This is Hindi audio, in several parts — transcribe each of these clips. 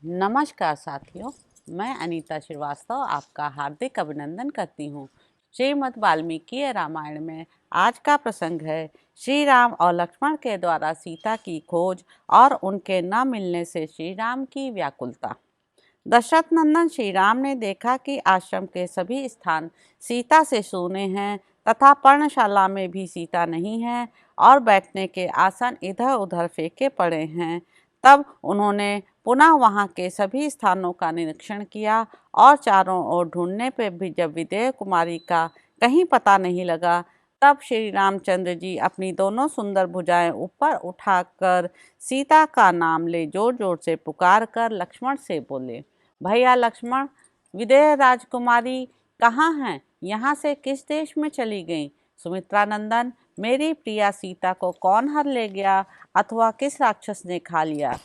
नमस्कार साथियों, मैं अनीता श्रीवास्तव आपका हार्दिक अभिनंदन करती हूँ। श्रीमद् वाल्मीकि रामायण में आज का प्रसंग है श्री राम और लक्ष्मण के द्वारा सीता की खोज और उनके न मिलने से श्री राम की व्याकुलता। दशरथ नंदन श्री राम ने देखा कि आश्रम के सभी स्थान सीता से सूने हैं तथा पर्णशाला में भी सीता नहीं है और बैठने के आसन इधर उधर फेंके पड़े हैं। तब उन्होंने पुनः वहां के सभी स्थानों का निरीक्षण किया और चारों ओर ढूंढने पर भी जब विदेह कुमारी का कहीं पता नहीं लगा, तब श्री रामचंद्र जी अपनी दोनों सुंदर भुजाएं ऊपर उठाकर सीता का नाम ले जोर जोर से पुकार कर लक्ष्मण से बोले, भैया लक्ष्मण, विदेह राजकुमारी कहाँ हैं? यहाँ से किस देश में चली गई? सुमित्रा नंदन, मेरी प्रिया सीता को कौन हर ले गया अथवा किस राक्षस ने खा लिया?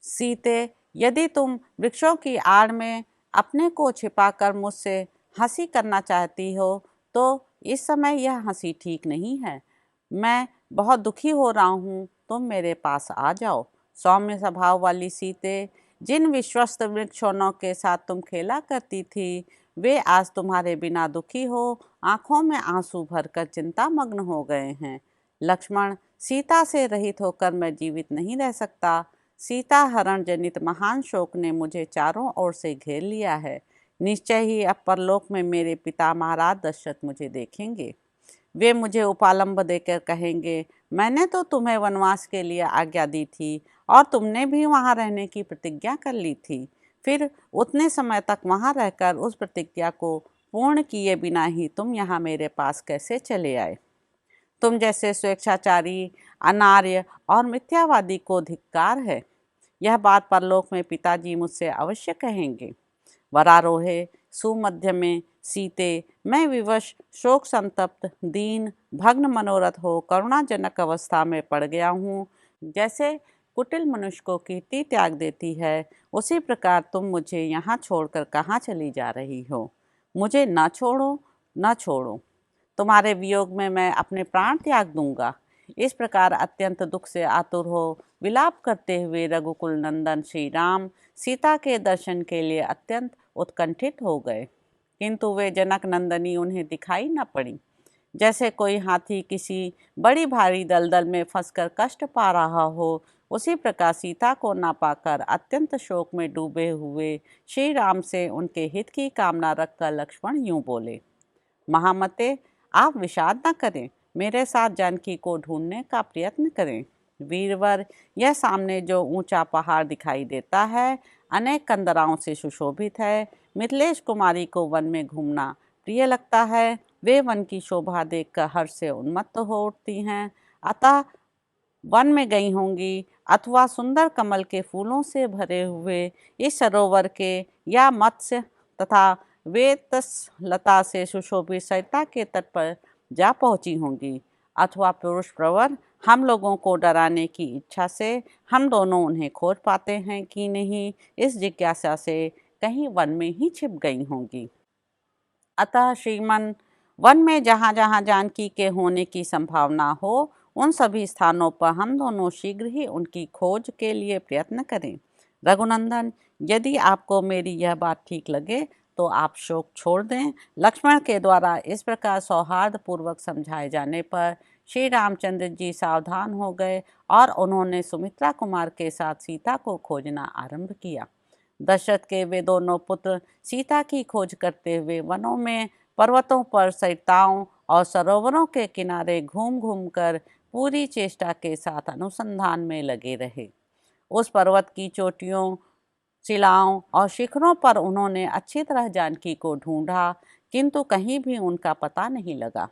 सीते, यदि तुम वृक्षों की आड़ में अपने को छिपाकर मुझसे हंसी करना चाहती हो तो इस समय यह हंसी ठीक नहीं है। मैं बहुत दुखी हो रहा हूँ, तुम मेरे पास आ जाओ। सौम्य स्वभाव वाली सीते, जिन विश्वस्त वृक्षों के साथ तुम खेला करती थी, वे आज तुम्हारे बिना दुखी हो आंखों में आंसू भरकर चिंता मग्न हो गए हैं। लक्ष्मण, सीता से रहित होकर मैं जीवित नहीं रह सकता। सीता हरण जनित महान शोक ने मुझे चारों ओर से घेर लिया है। निश्चय ही अब परलोक में मेरे पिता महाराज दशरथ मुझे देखेंगे। वे मुझे उपालंब देकर कहेंगे, मैंने तो तुम्हें वनवास के लिए आज्ञा दी थी और तुमने भी वहां रहने की प्रतिज्ञा कर ली थी। फिर उतने समय तक वहां रहकर उस प्रतिज्ञा को पूर्ण किए बिना ही तुम यहाँ मेरे पास कैसे चले आए? तुम जैसे स्वेच्छाचारी, अनार्य और मिथ्यावादी को धिक्कार है। यह बात परलोक में पिताजी मुझसे अवश्य कहेंगे। वरारोहे, सुमध्य में सीते, मैं विवश, शोक संतप्त, दीन, भग्न मनोरथ हो करुणाजनक अवस्था में पड़ गया हूँ। जैसे कुटिल मनुष्य को कीर्ति त्याग देती है, उसी प्रकार तुम मुझे यहाँ छोड़कर कहाँ चली जा रही हो? मुझे न छोड़ो, न छोड़ो। तुम्हारे वियोग में मैं अपने प्राण त्याग दूंगा। इस प्रकार अत्यंत दुख से आतुर हो विलाप करते हुए रघुकुल नंदन श्री राम सीता के दर्शन के लिए अत्यंत उत्कंठित हो गए, किंतु वे जनक नंदनी उन्हें दिखाई न पड़ी। जैसे कोई हाथी किसी बड़ी भारी दलदल में फंसकर कष्ट पा रहा हो, उसी प्रकार सीता को न पाकर अत्यंत शोक में डूबे हुए श्री राम से उनके हित की कामना रखकर लक्ष्मण यूं बोले, महामते, आप विषाद न करें, मेरे साथ जानकी को ढूंढने का प्रयत्न करें। वीरवर, यह सामने जो ऊंचा पहाड़ दिखाई देता है अनेक कंदराओं से सुशोभित है। मिथिलेश कुमारी को वन में घूमना प्रिय लगता है। वे वन की शोभा देखकर हर्ष से उन्मत्त हो उठती हैं, अतः वन में गई होंगी अथवा सुंदर कमल के फूलों से भरे हुए इस सरोवर के या मत्स्य तथा वेतस लता से सुशोभित सरिता के तट पर जा पहुंची होंगी, अथवा पुरुष प्रवर हम लोगों को डराने की इच्छा से हम दोनों उन्हें खोज पाते हैं कि नहीं, इस जिज्ञासा से कहीं वन में ही छिप गई होंगी। अतः श्रीमन, वन में जहाँ जहाँ जानकी के होने की संभावना हो, उन सभी स्थानों पर हम दोनों शीघ्र ही उनकी खोज के लिए प्रयत्न करें। रघुनंदन, यदि आपको मेरी यह बात ठीक लगे तो आप शोक छोड़ दें। लक्ष्मण के द्वारा इस प्रकार सौहार्द पूर्वक समझाए जाने पर श्री रामचंद्र जी सावधान हो गए और उन्होंने सुमित्रा कुमार के साथ सीता को खोजना आरंभ किया। दशरथ के वे दोनों पुत्र सीता की खोज करते हुए वनों में, पर्वतों पर, सरिताओं और सरोवरों के किनारे घूम घूम कर पूरी चेष्टा के साथ अनुसंधान में लगे रहे। उस पर्वत की चोटियों, शिलाओं और शिखरों पर उन्होंने अच्छी तरह जानकी को ढूंढा, किंतु कहीं भी उनका पता नहीं लगा।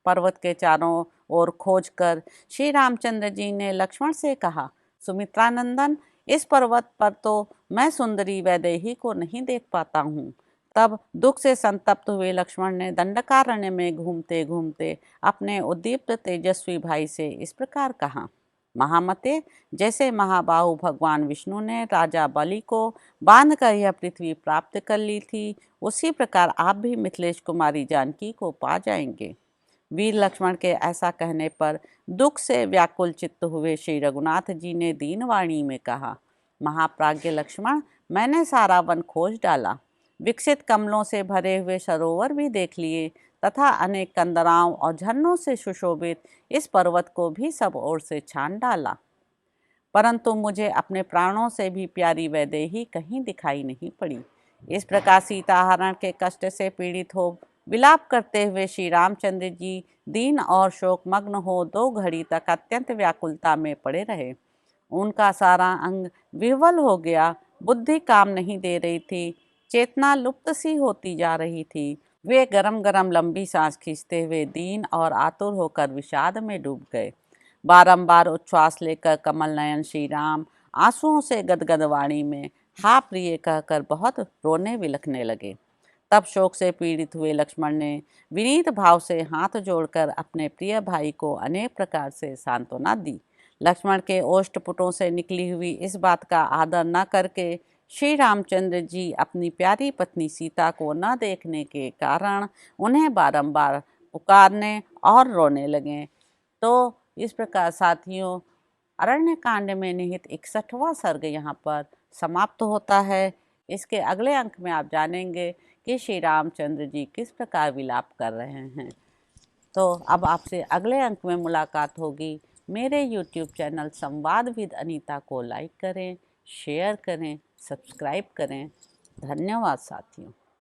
पर्वत के चारों ओर खोज कर श्री रामचंद्र जी ने लक्ष्मण से कहा, सुमित्रानंदन, इस पर्वत पर तो मैं सुंदरी वैदेही को नहीं देख पाता हूँ। तब दुख से संतप्त हुए लक्ष्मण ने दंडकारण्य में घूमते घूमते अपने उद्दीप्त तेजस्वी भाई से इस प्रकार कहा, महामते, जैसे महाबाहु भगवान विष्णु ने राजा बलि को बांध कर यह पृथ्वी प्राप्त कर ली थी, उसी प्रकार आप भी मिथिलेश कुमारी जानकी को पा जाएंगे। वीर लक्ष्मण के ऐसा कहने पर दुख से व्याकुल चित्त हुए श्री रघुनाथ जी ने दीनवाणी में कहा, महाप्राज्ञ लक्ष्मण, मैंने सारा वन खोज डाला, विकसित कमलों से भरे हुए सरोवर भी देख लिए तथा अनेक कंदराओं और झरनों से सुशोभित इस पर्वत को भी सब ओर से छान डाला, परंतु मुझे अपने प्राणों से भी प्यारी वैदेही कहीं दिखाई नहीं पड़ी। इस प्रकार सीता हरण के कष्ट से पीड़ित हो विलाप करते हुए श्री रामचंद्र जी दीन और शोकमग्न हो 2 घड़ी तक अत्यंत व्याकुलता में पड़े रहे। उनका सारा अंग विह्वल हो गया, बुद्धि काम नहीं दे रही थी, चेतना लुप्त सी होती जा रही थी। वे गरम गरम लंबी सांस खींचते हुए दीन और आतुर होकर विषाद में डूब गए। बारंबार उच्छ्वास लेकर कमल नयन श्री राम आंसुओं से गदगद वाणी में हा प्रिय कहकर बहुत रोने बिलखने लगे। तब शोक से पीड़ित हुए लक्ष्मण ने विनीत भाव से हाथ जोड़कर अपने प्रिय भाई को अनेक प्रकार से सांत्वना दी। लक्ष्मण के ओष्ठपुटों से निकली हुई इस बात का आदर न करके श्री रामचंद्र जी अपनी प्यारी पत्नी सीता को न देखने के कारण उन्हें बारंबार पुकारने और रोने लगे। तो इस प्रकार साथियों, अरण्य कांड में निहित 61वां सर्ग यहाँ पर समाप्त होता है। इसके अगले अंक में आप जानेंगे कि श्री रामचंद्र जी किस प्रकार विलाप कर रहे हैं। तो अब आपसे अगले अंक में मुलाकात होगी। मेरे YouTube चैनल संवाद विद अनीता को लाइक करें, शेयर करें, सब्सक्राइब करें। धन्यवाद साथियों।